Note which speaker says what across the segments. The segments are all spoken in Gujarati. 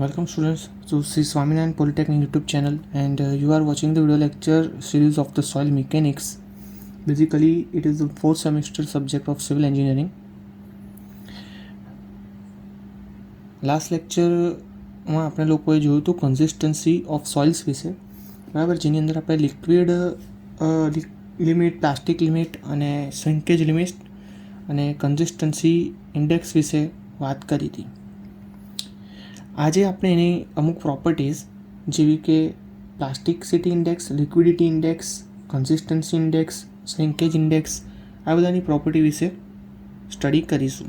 Speaker 1: Welcome students to Sri Swaminarayan Polytechnic YouTube channel, and you are watching the video lecture series of the soil mechanics. Basically it is the fourth semester subject of civil engineering. Last લેક્ચરમાં આપણે લોકોએ જોયું હતું કન્સિસ્ટન્સી ઓફ સોઇલ્સ વિશે, બરાબર, જેની અંદર આપણે લિક્વિડ લિમિટ, પ્લાસ્ટિક લિમિટ અને શ્રિંકેજ લિમિટ અને કન્સિસ્ટન્સી ઇન્ડેક્સ વિશે વાત કરી હતી. આજે આપણે એની અમુક પ્રોપર્ટીઝ જેવી કે plasticity index, liquidity index, consistency index, shrinkage index, આ બધાની પ્રોપર્ટી વિશે સ્ટડી કરીશું.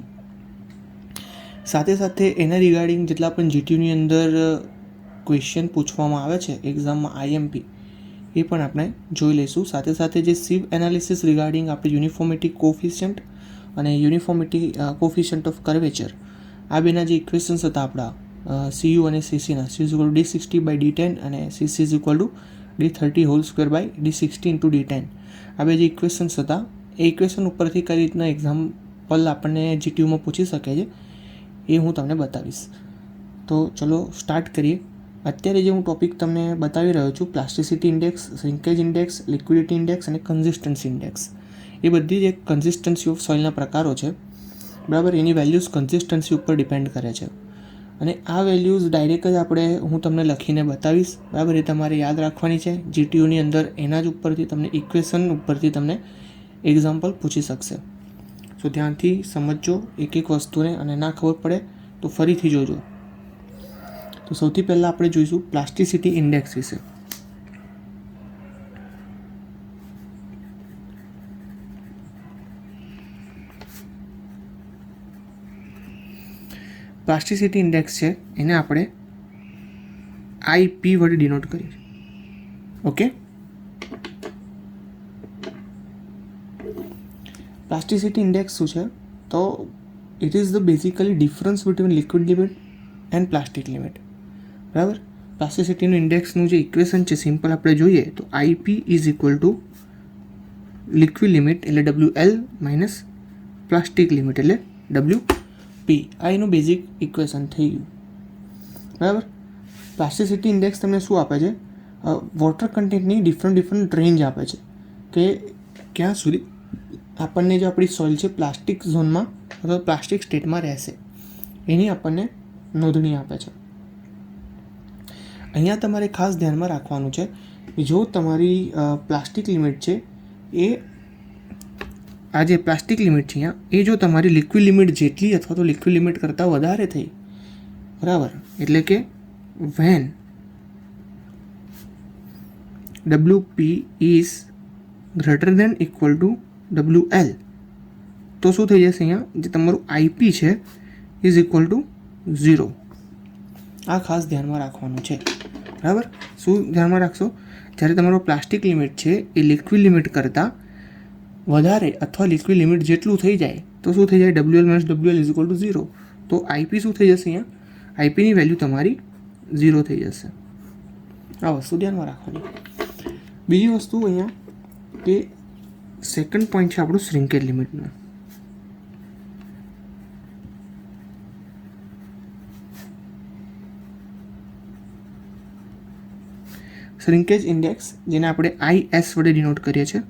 Speaker 1: સાથે સાથે એના રિગાર્ડિંગ જેટલા પણ જીટીયુની અંદર ક્વેશ્ચન પૂછવામાં આવે છે એક્ઝામમાં આઈએમપી, એ પણ આપણે જોઈ લઈશું. સાથે સાથે જે સિવ એનાલિસિસ રિગાર્ડિંગ આપણે યુનિફોર્મિટી કોફિશિયન્ટ અને યુનિફોર્મિટી કોફિશિયન્ટ ઓફ કર્વેચર, આ બેના જે ઇક્વેશન્સ હતા આપણા CU અને CCના, C is equal two D60/D10 અને CC is equal two D30/2/D60 × D10, આ બે જે ઇક્વેશન્સ હતા એ ઇક્વેશન ઉપરથી કઈ રીતના એક્ઝામ્પલ આપણને જીટીયુમાં પૂછી શકે છે એ હું તમને બતાવીશ. તો ચલો સ્ટાર્ટ કરીએ. અત્યારે જે હું ટૉપિક તમને બતાવી રહ્યો છું, plasticity index, shrinkage index, liquidity index અને કન્સિસ્ટન્સી ઇન્ડેક્સ, એ બધી જ એક કન્સિસ્ટન્સી ઓફ સોઇલના પ્રકારો છે, બરાબર. એની વેલ્યુઝ કન્સિસ્ટન્સી ઉપર ડિપેન્ડ કરે છે અને આ વેલ્યુઝ ડાયરેક્ટ જ હું તમને લખીને બતાવીશ, બરાબર. એ તમારે યાદ રાખવાની છે. જીટીયુની અંદર એના જ ઉપરથી તમને ઇક્વેશન ઉપરથી તમને એક્ઝામ્પલ પૂછી શકશે. સો ધ્યાનથી સમજજો એક એક વસ્તુને, અને ના ખબર પડે તો ફરીથી જોજો. તો સૌથી પહેલાં આપણે જોઈશું પ્લાસ્ટિસિટી ઇન્ડેક્સ વિશે. પ્લાસ્ટિસિટી ઇન્ડેક્સ છે એને આપણે IP વડે ડિનોટ કરીએ. ઓકે, પ્લાસ્ટિસિટી ઇન્ડેક્સ શું છે? તો it is the basically difference between liquid limit and plastic limit, બરાબર. પ્લાસ્ટિસિટીનું ઇન્ડેક્સનું જે ઇક્વેશન છે સિમ્પલ આપણે જોઈએ તો IP is equal to liquid limit એટલે WL માઇનસ પ્લાસ્ટિક લિમિટ એટલે WP. આ એનું બેઝિક ઇક્વેશન થઈ ગયું, બરાબર. પ્લાસ્ટિસિટી ઇન્ડેક્સ તમને શું આપે છે? વોટર કન્ટેન્ટની ડિફરન્ટ રેન્જ આપે છે કે ક્યાં સુધી આપણને જો આપણી સોઇલ છે પ્લાસ્ટિક ઝોનમાં અથવા પ્લાસ્ટિક સ્ટેટમાં રહેશે, એની આપણને નોંધણી આપે છે. અહીંયા તમારે ખાસ ધ્યાનમાં રાખવાનું છે કે જો તમારી પ્લાસ્ટિક લિમિટ છે એ, આ જે પ્લાસ્ટિક લિમિટ છે અહીંયા, એ જો તમારી લિક્વિડ લિમિટ જેટલી અથવા તો લિક્વિડ લિમિટ કરતાં વધારે થઈ, બરાબર, એટલે કે when WP is greater than equal to WL, તો શું થઈ જશે? અહીંયા જે તમારું IP છે ઇઝ ઇક્વલ ટુ 0. આ ખાસ ધ્યાનમાં રાખવાનું છે, બરાબર. શું ધ્યાનમાં રાખશો? જ્યારે તમારો પ્લાસ્ટિક લિમિટ છે એ લિક્વિડ લિમિટ કરતાં વધારે અથવા લિક્વિડ લિમિટ જેટલું થઈ જાય તો શું થઈ જાય? WL minus WL is equal to 0. તો IP શું થઈ જશે? અહીંયા IPની વેલ્યુ તમારી 0 થઈ જશે. આ વસ્તુ ધ્યાનમાં રાખવાની. બીજી વસ્તુ અહીંયા કે સેકન્ડ પોઈન્ટ છે આપણું શ્રિંકેજ લિમિટનું. શ્રિંકેજ ઇન્ડેક્સ જેને આપણે IS વડે ડિનોટ કરીએ છીએ.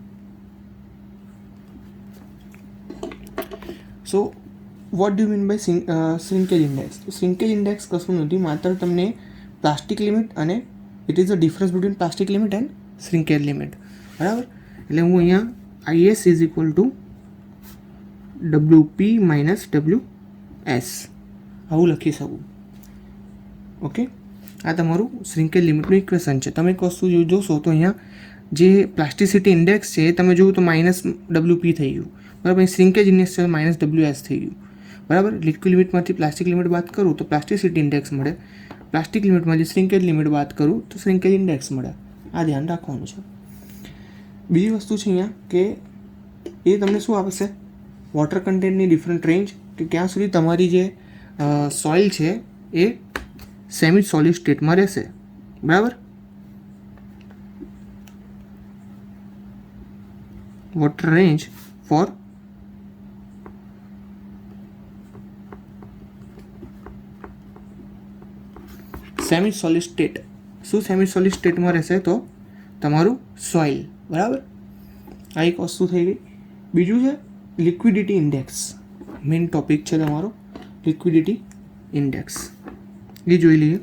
Speaker 1: So what do mean by shrinkage index? તો શ્રિંકેજ ઇન્ડેક્સ કશું નથી, માત્ર તમને પ્લાસ્ટિક લિમિટ અને it is the difference between plastic limit and shrinkage limit, બરાબર. એટલે હું અહીંયા IS is equal to WP minus WS આવું લખી શકું. ઓકે, આ તમારું શ્રિંકેજ લિમિટનું ઇક્વેશન છે. તમે એક વસ્તુ જોશો તો અહીંયા જે પ્લાસ્ટિસિટી ઇન્ડેક્સ છે એ તમે જુઓ તો માઇનસ WP થઈ ગયું, બરાબર. શ્રિંકેજ ઇન્ડેક્સ છે માઇનસ WS થઈ ગયું, બરાબર. લિક્વિડ લિમિટમાંથી પ્લાસ્ટિક લિમિટ બાદ કરું તો પ્લાસ્ટિસિટી ઇન્ડેક્સ મળે, પ્લાસ્ટિક લિમિટમાંથી શ્રિંકેજ લિમિટ બાદ કરું તો શ્રિંકેજ ઇન્ડેક્સ મળે. આ ધ્યાન રાખવાનું છે. બીજી વસ્તુ છે અહીંયા કે એ તમને શું આપશે? વોટર કન્ટેન્ટની ડિફરન્ટ રેન્જ, કે ક્યાં સુધી તમારી જે સોઇલ છે એ સેમી સોલિડ સ્ટેટમાં રહેશે, બરાબર. Water range for semi solid state. શું સેમી સોલિડ સ્ટેટમાં રહેશે? તો તમારું સોઇલ. બરાબર, આ એક વસ્તુ થઈ ગઈ. બીજું છે લિક્વિડિટી ઇન્ડેક્સ. મેઇન ટોપિક છે તમારો લિક્વિડિટી ઇન્ડેક્સ. એ જોઈ લઈએ.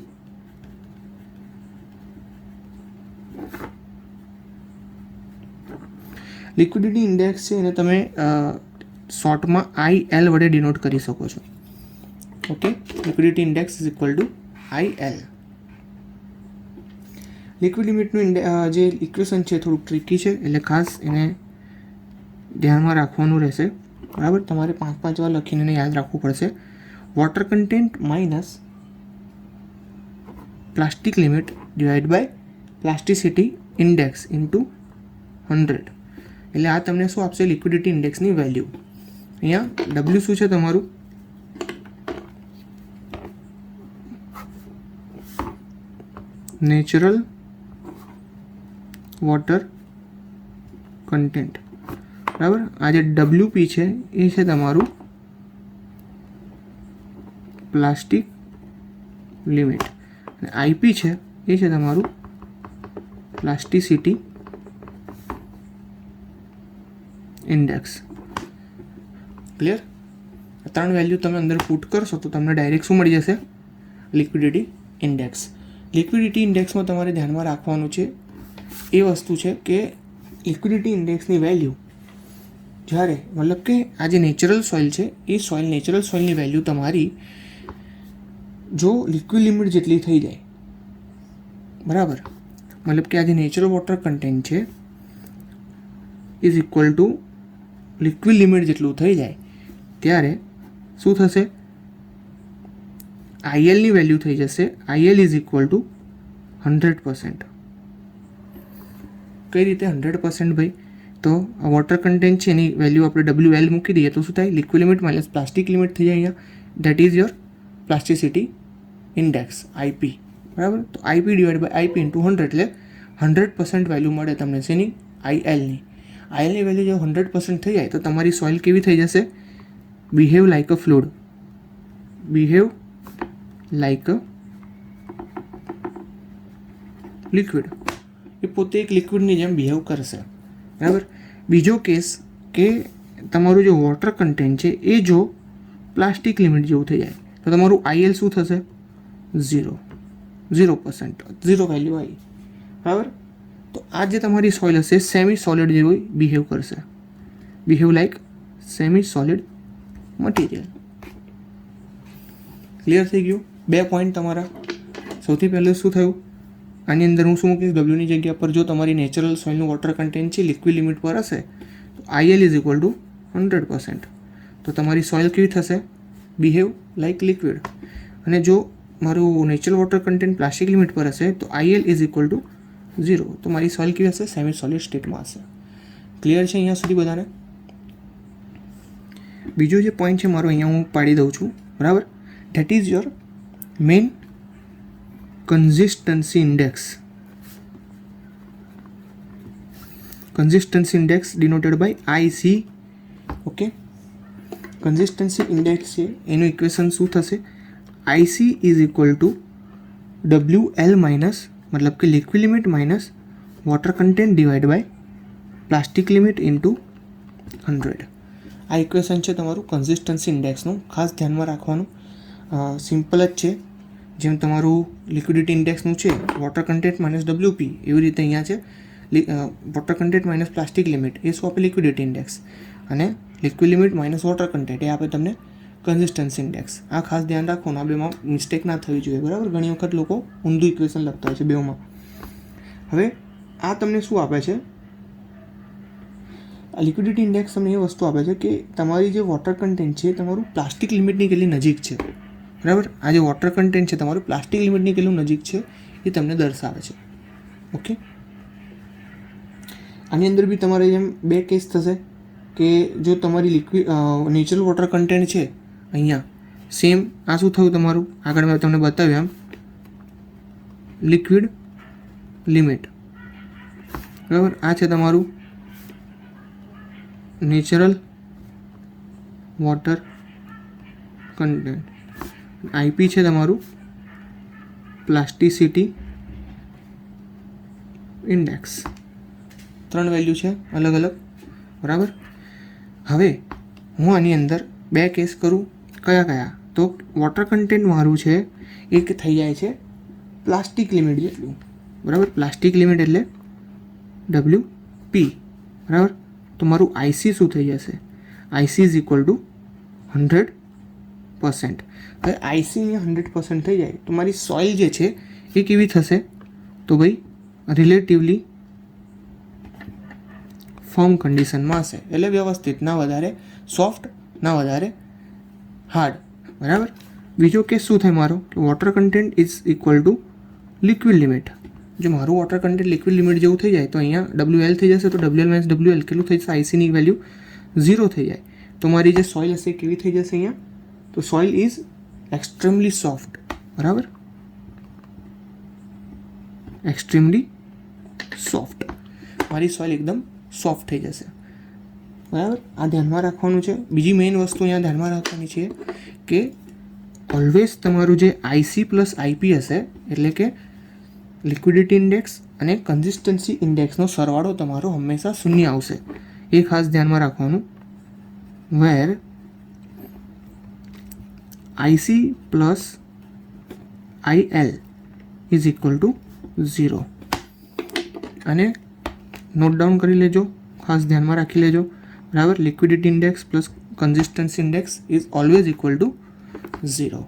Speaker 1: લિક્વિડિટી ઇન્ડેક્સ છે એને તમે શોર્ટમાં IL વડે ડિનોટ કરી શકો છો. Okay, liquidity index is equal to IL. Liquid લિમિટનું જે ઇક્વેશન છે થોડુંક ટ્રિકી છે, એટલે ખાસ એને ધ્યાનમાં રાખવાનું રહેશે. બરાબર, તમારે 5 વાર લખીને એને યાદ રાખવું પડશે. Water content minus plastic limit divide by plasticity index into 100. એટલે આ તમને શું આપશે? લિક્વિડિટી ઇન્ડેક્સની વેલ્યુ. અહીંયા W શું છે તમારું? Natural water content. બરાબર, આ જે WP છે એ છે તમારું પ્લાસ્ટિક લિમિટ, અને IP છે એ છે તમારું પ્લાસ્ટિસિટી ઇન્ડેક્સ. ક્લિયર? 3 વેલ્યુ તમે અંદર પુટ કરશો તો તમને ડાયરેક્ટ શું મળી જશે? Liquidity index. લિક્વિડિટી ઇન્ડેક્સમાં તમારે ધ્યાનમાં રાખવાનું છે એ વસ્તુ છે કે લિક્વિડિટી ઇન્ડેક્સની વેલ્યુ જ્યારે મતલબ કે આ જે નેચરલ સોઇલ છે એ નેચરલ સોઇલની વેલ્યુ તમારી જો લિક્વિડ લિમિટ જેટલી થઈ જાય, બરાબર, મતલબ કે આ જે નેચરલ વોટર કન્ટેન્ટ છે is equal to liquid limit જેટલું થઈ જાય ત્યારે શું થશે? ILની વેલ્યુ થઈ જશે IL ઇઝ ઇક્વલ ટુ 100%. કઈ રીતે 100% ભાઈ? તો આ વોટર કન્ટેન્ટ છે એની વેલ્યુ આપણે WL મૂકી દઈએ તો શું થાય? Liquid limit minus plastic limit થઈ જાય અહીંયા. That is your plasticity index IP. બરાબર, તો IP divide by IP into 100 એટલે 100% વેલ્યુ મળે તમને શેની? ILની. ILની વેલ્યુ જો 100% થઈ જાય તો તમારી સોઇલ કેવી થઈ જશે? Behave like a fluid. Behave like a liquid. એ પોતે એક લિક્વિડની જેમ બિહેવ કરશે. બરાબર. બીજો કેસ કે તમારું જે વોટર કન્ટેન્ટ છે એ જો પ્લાસ્ટિક લિમિટ જેવું થઈ જાય તો તમારું IL શું થશે? 0%. 0 વેલ્યુ આવી. બરાબર, તો આ જે તમારી સોઇલ હશે સેમી સોલિડ જેવું બિહેવ કરશે. Behave like semi solid material. Clear થઈ ગયું? 2 પોઈન્ટ તમારા. સૌથી પહેલું શું થયું? આની અંદર હું શું મૂકીશ? W ની જગ્યા પર જો તમારી નેચરલ સોઇલનું વોટર કન્ટેન્ટ છે લિક્વિડ લિમિટ પર હશે તો IL ઇઝ ઇક્વલ ટુ 100%. તો તમારી સોઇલ કેવી થશે? Behave like liquid. અને જો મારું natural water content plastic limit પર હશે તો IL ઇઝ ઇક્વલ ટુ 0. તો મારી સોઇલ કેવી હશે? સેમી સોલિડ સ્ટેટમાં હશે. ક્લિયર છે અહીંયા સુધી બધાને? બીજો જે પોઈન્ટ છે મારો અહીંયા હું પાડી દઉં છું. બરાબર, that is your main consistency index. Consistency index denoted by IC. Okay, consistency index છે એનું ઇક્વેશન શું થશે? IC is equal to WL minus મતલબ કે liquid limit minus water content divide by plastic limit into 100. આ ઇક્વેશન છે તમારું કન્સિસ્ટન્સી ઇન્ડેક્સનું. ખાસ ધ્યાનમાં રાખવાનું. સિમ્પલ જ છે. જેમ તમારું લિક્વિડિટી ઇન્ડેક્સનું છે વોટર કન્ટેન્ટ માઇનસ WP, એવી રીતે અહીંયા છે water content minus plastic limit, એ શું આપે? Liquidity index. અને liquid limit minus water content એ આપે તમને કન્સિસ્ટન્સી ઇન્ડેક્સ. આ ખાસ ધ્યાન રાખવાનું, આ બેમાં મિસ્ટેક ના થવી જોઈએ. બરાબર, ઘણી વખત લોકો ઊંધું ઇક્વેશન લખતા હોય છે બેમાં. હવે આ તમને શું આપે છે? લિક્વિડિટી ઇન્ડેક્સ તમને એ વસ્તુ આપે છે કે તમારી જે વોટર કન્ટેન્ટ છે તમારું પ્લાસ્ટિક લિમિટની કેટલી નજીક છે. બરાબર, આ જે વોટર કન્ટેન્ટ છે તમારું પ્લાસ્ટિક લિમિટની કેટલું નજીક છે એ તમને દર્શાવે છે. ઓકે, આની અંદર બી તમારે જેમ 2 કેસ થશે કે જો તમારી લિક્વિડ નેચરલ વોટર કન્ટેન્ટ છે અહીંયા સેમ, આ શું થયું તમારું? આગળ મેં તમને બતાવ્યું એમ લિક્વિડ લિમિટ. બરાબર, આ છે તમારું નેચરલ વોટર કન્ટેન્ટ. IP છે તમારું પ્લાસ્ટિસિટી ઇન્ડેક્સ. 3 વેલ્યુ છે અલગ અલગ, બરાબર. હવે હું આની અંદર 2 કેસ કરું. કયા કયા? તો વોટર કન્ટેન્ટ મારું છે એક થઈ જાય છે પ્લાસ્ટિક લિમિટ જેટલું, બરાબર. પ્લાસ્ટિક લિમિટ એટલે WP, બરાબર. તો મારું આઈસી શું થઈ જશે? IC is equal two 100%. હવે આઈસી 100% થઈ જાય તો મારી સોઇલ જે છે એ કેવી થશે? તો ભાઈ રિલેટિવલી ફર્મ કન્ડિશનમાં હશે, એટલે વ્યવસ્થિત, ના વધારે સોફ્ટ ના વધારે હાર્ડ, બરાબર. બીજો કેસ શું થાય મારો? કે water content is equal to liquid limit. જો મારું વોટર કન્ટેન્ટ લિક્વિડ લિમિટ જેવું થઈ જાય તો અહીંયા WL થઈ જશે. તો WL માઇનસ WL કેટલું થઈ જશે? આઈસીની વેલ્યુ 0 થઈ જાય. તો મારી જે સોઇલ હશે કેવી થઈ જશે અહીંયા? તો સોઇલ ઇઝ એક્સ્ટ્રીમલી સોફ્ટ, બરાબર. એક્સ્ટ્રીમલી સોફ્ટ, મારી સોઇલ એકદમ સોફ્ટ થઈ જશે, બરાબર. આ ધ્યાનમાં રાખવાનું છે. બીજી મેઇન વસ્તુ અહીંયા ધ્યાનમાં રાખવાની છે કે ઓલવેઝ તમારું જે આઈસી પ્લસ આઈપી હશે, એટલે કે લિક્વિડિટી ઇન્ડેક્સ અને કન્સિસ્ટન્સી ઇન્ડેક્સનો સરવાળો તમારો હંમેશા 0 આવશે. એ ખાસ ધ્યાનમાં રાખવાનું. Where IC plus IL is equal to 0. અને નોટ ડાઉન કરી લેજો, ખાસ ધ્યાનમાં રાખી લેજો, બરાબર. Liquidity index plus consistency index is always equal to 0.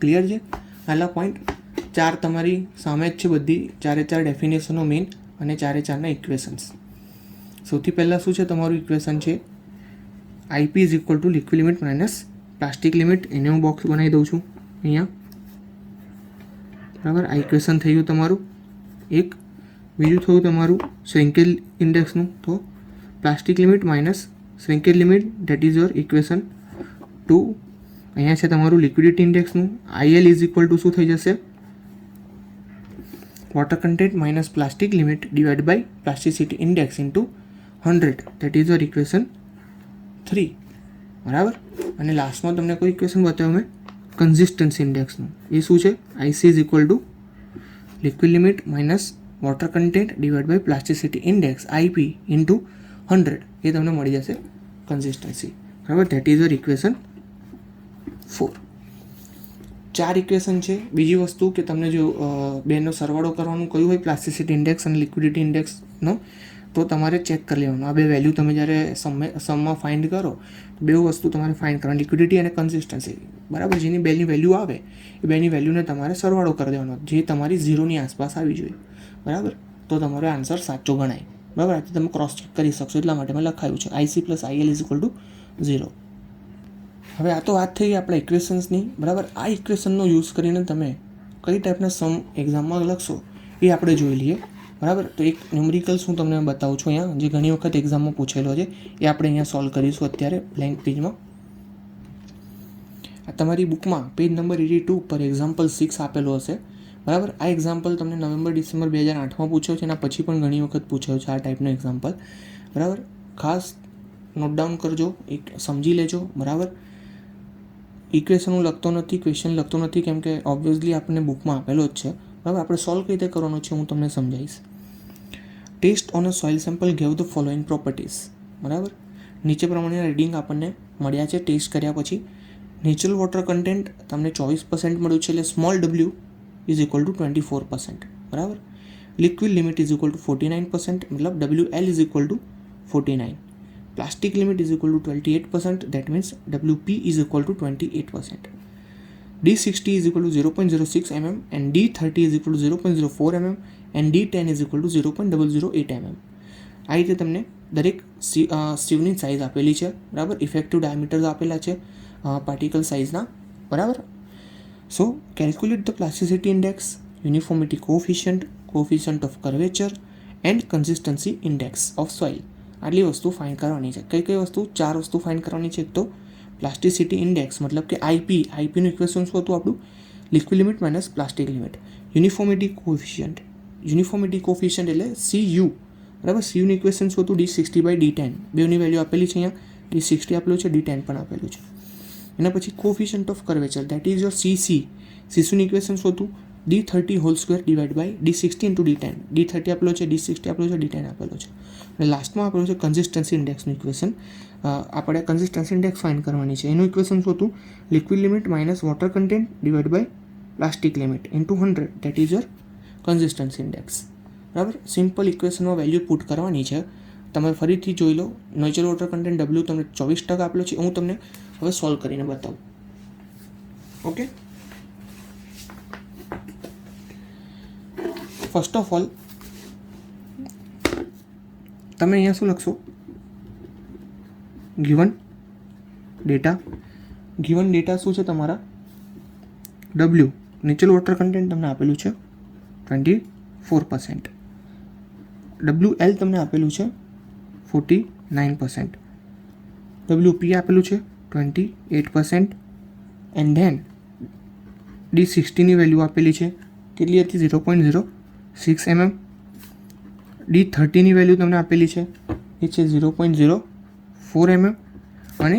Speaker 1: Clear છે? આટલા પોઈન્ટ 4 તમારી સામે જ છે, બધી 4 ડેફિનેશનો મેઇન અને 4 ઇક્વેશન્સ. સૌથી પહેલાં શું છે તમારું ઇક્વેશન છે IP is equal to liquid limit minus plastic limit. એને હું બોક્સ બનાવી દઉં છું અહીંયા, બરાબર. આ ઇક્વેશન થઈ ગયું તમારું એક. બીજું થયું તમારું શ્રિંકેજ ઇન્ડેક્સનું. તો plastic limit minus shrinkage limit, that is your equation 2. અહીંયા છે તમારું લિક્વિડિટી ઇન્ડેક્સનું. આઈએલ ઇઝ ઇક્વલ ટુ શું થઈ જશે? Water content minus plastic limit divide by plasticity index into 100, that is your equation 3, બરાબર. અને લાસ્ટમાં તમને કોઈ ઇક્વેશન બતાવ્યું મેં કન્સિસ્ટન્સી ઇન્ડેક્સનું. એ શું છે? IC is equal to liquid limit minus water content divide by plasticity index IP into 100. એ તમને મળી જશે કન્સિસ્ટન્સી, બરાબર. That is your equation 4. 4 equation છે. બીજી વસ્તુ કે તમને જો બેનો સરવાળો કરવાનું કહ્યું હોય પ્લાસ્ટિસિટી ઇન્ડેક્સ અને લિક્વિડિટી ઇન્ડેક્સનો, તો તમારે ચેક કરી લેવાનું. આ 2 વેલ્યુ તમે જ્યારે સમમાં ફાઇન્ડ કરો, 2 વસ્તુ તમારે ફાઇન્ડ કરવાની, લિક્વિડિટી અને કન્સિસ્ટન્સી, બરાબર. જેની બેની વેલ્યુ આવે એ બેની વેલ્યુને તમારે સરવાળો કરી દેવાનો, જે તમારી 0ની આસપાસ આવી જોઈએ, બરાબર. તો તમારો આન્સર સાચો ગણાય, બરાબર. આથી તમે ક્રોસ ચેક કરી શકશો, એટલા માટે મેં લખાયું છે IC plus IL is equal to 0. હવે આ તો વાત થઈ ગઈ આપણા ઇક્વેશન્સની, બરાબર. આ ઇક્વેશનનો યુઝ કરીને તમે કઈ ટાઈપના સમ એક્ઝામમાં લખશો એ આપણે જોઈ લઈએ, બરાબર. તો એક ન્યુમેરિકલ્સ હું તમને બતાવું છું અહીંયા, જે ઘણી વખત એક્ઝામમાં પૂછેલો છે. એ આપણે અહીંયા સોલ્વ કરીશું અત્યારે બ્લેન્ક પેજમાં. આ તમારી બુકમાં પેજ નંબર 82 ઉપર એક્ઝામ્પલ 6 આપેલો હશે, બરાબર. આ એક્ઝામ્પલ તમને નવેમ્બર-ડિસેમ્બર 2008માં પૂછ્યો છે, એના પછી પણ ઘણી વખત પૂછ્યો છે આ ટાઈપનો એક્ઝામ્પલ, બરાબર. ખાસ નોટ ડાઉન કરજો, એક સમજી લેજો, બરાબર. ઇક્વેશન હું લખતો નથી, ક્વેશ્ચન લખતો નથી, કેમ કે ઓબ્વિયસલી આપણને બુકમાં આપેલો જ છે, બરાબર. આપણે સોલ્વ કઈ રીતે કરવાનો છે હું તમને સમજાવીશ. Test on a soil sample gave the following properties, બરાબર. નીચે પ્રમાણેના રીડિંગ આપણને મળ્યા છે ટેસ્ટ કર્યા પછી. નેચરલ વોટર કન્ટેન્ટ તમને 24% મળ્યું છે, એટલે small w is equal two 24%, બરાબર. Liquid limit is equal two 49%, મતલબ WL is equal two 49. Plastic limit is equal to 28%, that means WP is equal to 28%. D60 is equal to 0.06 mm and D30 is equal to 0.04 mm and D10 is equal to 0.008 mm. આ રીતે તમને દરેક સિવની સાઇઝ આપેલી છે, બરાબર. ઇફેક્ટિવ ડાયામીટર્સ આપેલા છે પાર્ટિકલ સાઇઝના, બરાબર. So calculate the plasticity index, uniformity coefficient of curvature and consistency index of soil. આટલી વસ્તુ ફાઇન્ડ કરવાની છે. કઈ વસ્તુ? 4 વસ્તુ ફાઇન્ડ કરવાની છે. એક તો પ્લાસ્ટિસિટી ઇન્ડેક્સ, મતલબ કે આઈપીનું ઇક્વેશન શું હતું આપણું? Liquid limit minus plastic limit. Uniformity coefficient એટલે CU, બરાબર. CUનું ઇક્વેશન શું હતું? D60/D10. બેની વેલ્યુ આપેલી છે અહીંયા, D60 આપેલું છે, D10 પણ આપેલું છે, એના પછી coefficient of curvature that is your સીસીનું ઇક્વેશન શું હતું? D30 whole square divide by D60 into D10. D30 આપેલો છે, D60 આપેલો છે, D10 આપેલો છે. અને લાસ્ટમાં આપેલું છે કન્સિસ્ટન્સી ઇન્ડેક્સનું ઇક્વેશન. આપણે કન્સિસ્ટન્સી ઇન્ડેક્સ ફાઇન્ડ કરવાની છે. એનું ઇક્વેશન શું હતું? Liquid limit minus water content divide by plastic limit into 100 that is your consistency index. બરાબર, સિમ્પલ ઇક્વેશનમાં વેલ્યુ પુટ કરવાની છે. તમે ફરીથી જોઈ લો. નેચરલ વોટર કન્ટેન્ટ W તમને 24% આપેલો છે. હું તમને હવે સોલ્વ કરીને બતાવું. ઓકે, ફર્સ્ટ ઓફ ઓલ તમે અહીંયા શું લખશો? ગિવન ડેટા શું છે તમારા? W નેચરલ વોટર કન્ટેન્ટ તમને આપેલું છે 24%. WL તમને આપેલું છે 49%. WP આપેલું છે 28%. એન્ડ ધેન D60ની વેલ્યુ આપેલી છે કેટલી હતી? 0.06 mm. D30ની વેલ્યુ તમને આપેલી છે એ છે 0.04 mm. અને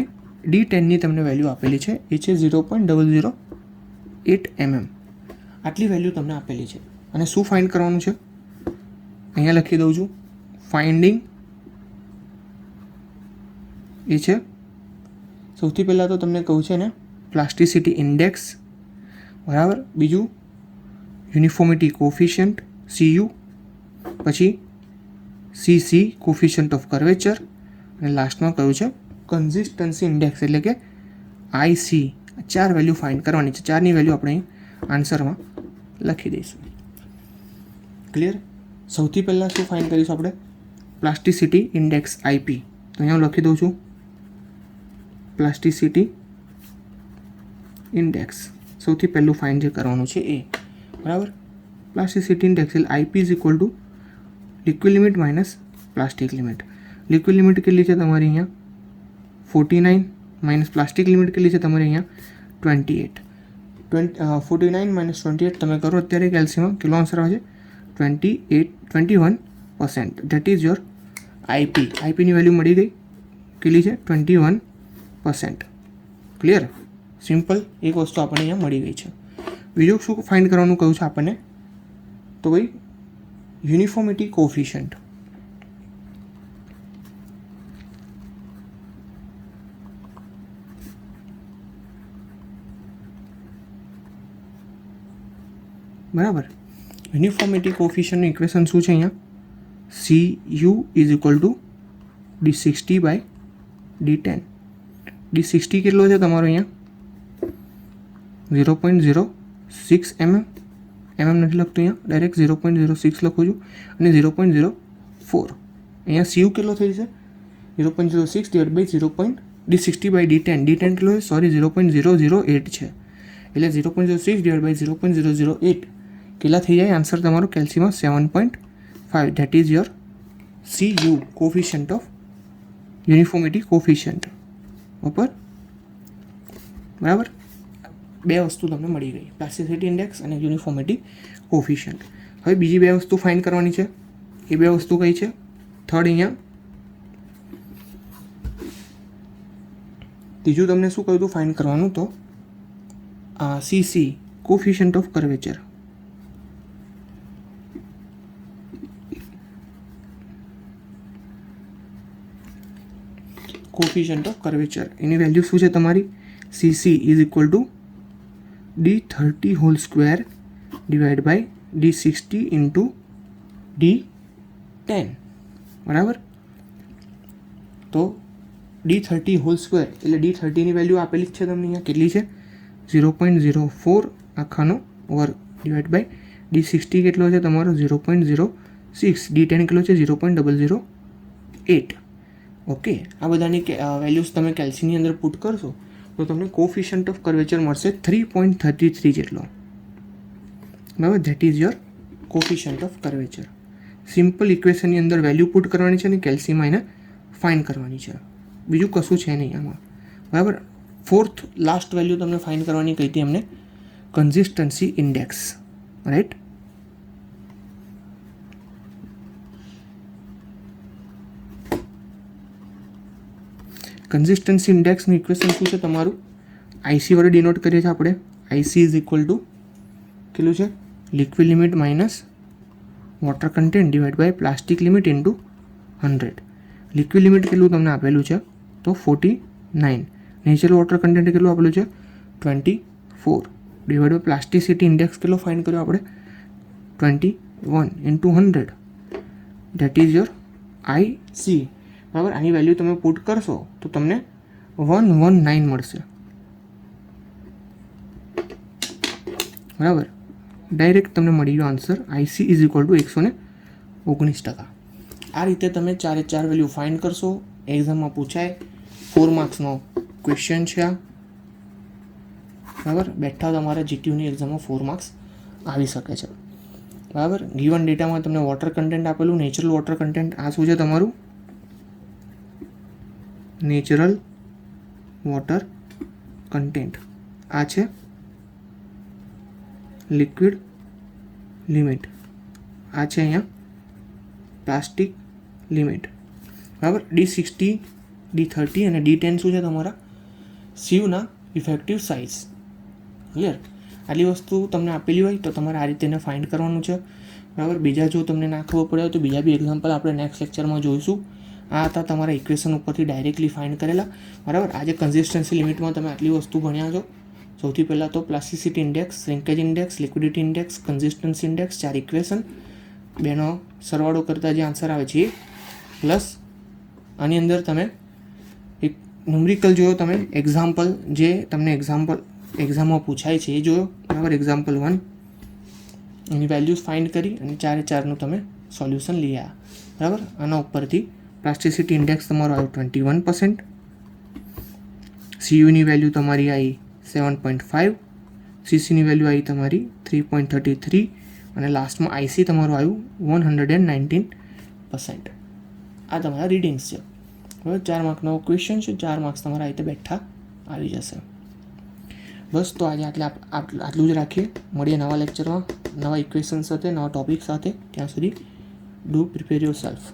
Speaker 1: D10ની તમને વેલ્યુ આપેલી છે એ છે 0.008 mm. આટલી વેલ્યુ તમને આપેલી છે. અને શું ફાઇન્ડ કરવાનું છે? અહીંયા લખી દઉં છું. ફાઇન્ડિંગ એ છે સૌથી પહેલાં તો તમને કહું છે ને પ્લાસ્ટિસિટી ઇન્ડેક્સ, બરાબર. બીજું યુનિફોર્મિટી કોફિશિયન્ટ CU, પછી CC કોફિશિયન્ટ ઓફ કર્વેચર, અને લાસ્ટમાં કયું છે કન્સિસ્ટન્સી ઇન્ડેક્સ એટલે કે IC. 4 વેલ્યુ ફાઇન્ડ કરવાની છે. 4ની વેલ્યુ આપણે આન્સરમાં લખી દઈશું. ક્લિયર? સૌથી પહેલાં શું ફાઇન્ડ કરીશું આપણે? Plasticity index IP. તો અહીંયા હું લખી દઉં છું પ્લાસ્ટિસિટી ઇન્ડેક્સ. સૌથી પહેલું ફાઇન્ડ જે કરવાનું છે એ, બરાબર. પ્લાસ્ટિસિટી ઇન્ડેક્સ એટલે IP is equal to liquid limit minus plastic limit. Liquid limit કેટલી છે તમારી અહીંયા? 49 માઇનસ પ્લાસ્ટિક લિમિટ કેટલી છે તમારી અહીંયા? 28. 49 માઇનસ 28 તમે કરો અત્યારે કેલ્સીમાં કેટલો આન્સર આવે છે? 21%. That is your IP. IPની વેલ્યુ મળી ગઈ કેટલી છે? 21%. ક્લિયર? સિમ્પલ એક વસ્તુ આપણને અહીંયા મળી ગઈ છે. બીજું શું ફાઇન્ડ કરવાનું કહ્યું છે આપણને? તો ભાઈ યુનિફોર્મિટી કોફિશિયન્ટ. બરાબર, યુનિફોર્મિટી કોફિશિયન્ટનું ઇક્વેશન શું છે અહીંયા? CU is equal to D60 by D10. D60 કેટલો છે તમારો અહીંયા? 0.06 mm. નથી લખતું અહીંયા, ડાયરેક્ટ 0.06 લખું છું. અને 0.04 અહીંયા CU કેટલો થઈ છે? 0.06 divide by D60 by D10. D10 કેટલો છે? સોરી 0.008 છે. એટલે 0.06 ડિવાઇડ બાય 0.008 કેટલા થઈ જાય? આન્સર તમારો કેલ્સીમાં 7.5. That is your CU coefficient of uniformity coefficient. બરાબર, બે વસ્તુ તમને મળી ગઈ, પ્લાસ્ટિસિટી ઇન્ડેક્સ અને યુનિફોર્મિટી કોફિશિયન્ટ. હવે બીજી બે વસ્તુ ફાઇન્ડ કરવાની છે. એ બે વસ્તુ કઈ છે? થર્ડ અહીંયા ત્રીજું તમને શું કહ્યું હતું ફાઇન્ડ કરવાનું? તો CC coefficient of curvature. Coefficient of curvature એની વેલ્યુ શું છે તમારી? CC is equal to D30 whole square divide by D60 into D10. બરાબર, તો D30 હોલ સ્ક્વેર એટલે D30ની વેલ્યુ આપેલી જ છે તમને અહીંયા કેટલી છે? 0.04 આખાનો વર્ગ ડિવાઈડ બાય D60 કેટલો છે તમારો? 0.06. D10 કેટલો છે? 0.008. ઓકે, આ બધાની વેલ્યુઝ તમે કેલ્સીની અંદર પુટ કરશો તો તમને કોફિશિયન્ટ ઓફ કર્વેચર મળશે 3.33 જેટલો. બરાબર, that is your coefficient of curvature. Simple ઇક્વેશનની અંદર વેલ્યુ પુટ કરવાની છે અને કેલ્સીમાં એને ફાઇન્ડ કરવાની છે. બીજું કશું છે નહીં આમાં. બરાબર, ફોર્થ લાસ્ટ વેલ્યુ તમને ફાઇન્ડ કરવાની કહી હતી અમને કન્સિસ્ટન્સી ઇન્ડેક્સ. રાઈટ, કન્સિસ્ટન્સી ઇન્ડેક્સનું ઇક્વેશન શું છે તમારું? આઈસી વડે ડિનોટ કરીએ છીએ આપણે. આઈસી ઇઝ ઇક્વલ ટુ કેટલું છે? Liquid limit minus water content divide by plastic limit into 100. Liquid limit કેટલું તમને આપેલું છે? તો 49. નેચરલ વોટર કન્ટેન્ટ કેટલું આપેલું છે? 24. ડિવાઈડ બાય પ્લાસ્ટિસિટી ઇન્ડેક્સ કેટલો ફાઇન્ડ કર્યો આપણે? 21 into 100. That is your IC. બરાબર. આની વેલ્યુ તમે પુટ કરશો તો તમને 119 મળશે. બરાબર. ડાયરેક્ટ તમને મળી ગયો answer. IC is equal two 119%. આ રીતે તમે 4 વેલ્યુ ફાઇન્ડ કરશો. એક્ઝામમાં પૂછાય. 4 માર્ક્સનો ક્વેશ્ચન છે આ. બરાબર. બેઠા તમારા જીટીયુની એક્ઝામમાં 4 માર્ક્સ આવી શકે છે. બરાબર. ગીવન ડેટામાં તમને વોટર કન્ટેન્ટ આપેલું. નેચરલ વોટર કન્ટેન્ટ આ શું છે તમારું? નેચરલ વોટર કન્ટેન્ટ આ છે લિક્વિડ લિમિટ. આ છે અહીંયા પ્લાસ્ટિક લિમિટ. બરાબર. D60, D30 અને D10 શું છે તમારા? સીવના ઇફેક્ટિવ સાઇઝ. ક્લિયર? આટલી વસ્તુ તમને આપેલી હોય તો તમારે આ રીતે એને ફાઇન્ડ કરવાનું છે. બરાબર. બીજા જો તમને ના ખબર પડે તો બીજા બી એક્ઝામ્પલ આપણે નેક્સ્ટ લેક્ચરમાં જોઈશું. આ હતા તમારા ઇક્વેશન ઉપરથી ડાયરેક્ટલી ફાઇન્ડ કરેલા. બરાબર. આજે કન્સિસ્ટન્સી લિમિટમાં તમે આટલી વસ્તુ ભણ્યા છો. સૌથી પહેલાં તો plasticity index, shrinkage index, liquidity index, consistency index, 4 equation, બેનો સરવાળો કરતાં જે આન્સર આવે છે એ, પ્લસ આની અંદર તમે એક ન્યુમેરિકલ જોયો, તમે એક્ઝામ્પલ જે તમને એક્ઝામમાં પૂછાય છે એ જોયો. બરાબર. એક્ઝામ્પલ 1 એની વેલ્યુઝ ફાઇન્ડ કરી અને 4 તમે સોલ્યુશન લઈ આવ્યા. બરાબર. આના ઉપરથી પ્લાસ્ટિસિટી ઇન્ડેક્સ તમારો આવ્યો 21%, સીયુની વેલ્યુ તમારી આવી 7.5, સીસીની વેલ્યુ આવી તમારી 3.33 અને લાસ્ટમાં આઈસી તમારું આવ્યું 119%. આ તમારા રીડિંગ્સ છે. બરાબર. 4 માર્કનો ક્વેશ્ચન છે. 4 માર્ક્સ તમારા રીતે બેઠા આવી જશે. બસ તો આજે આટલું જ રાખીએ. મળીએ નવા લેક્ચરમાં નવા ઇક્વેશન સાથે, નવા ટોપિક સાથે. ત્યાં સુધી ડુ પ્રિપેર યોર સેલ્ફ.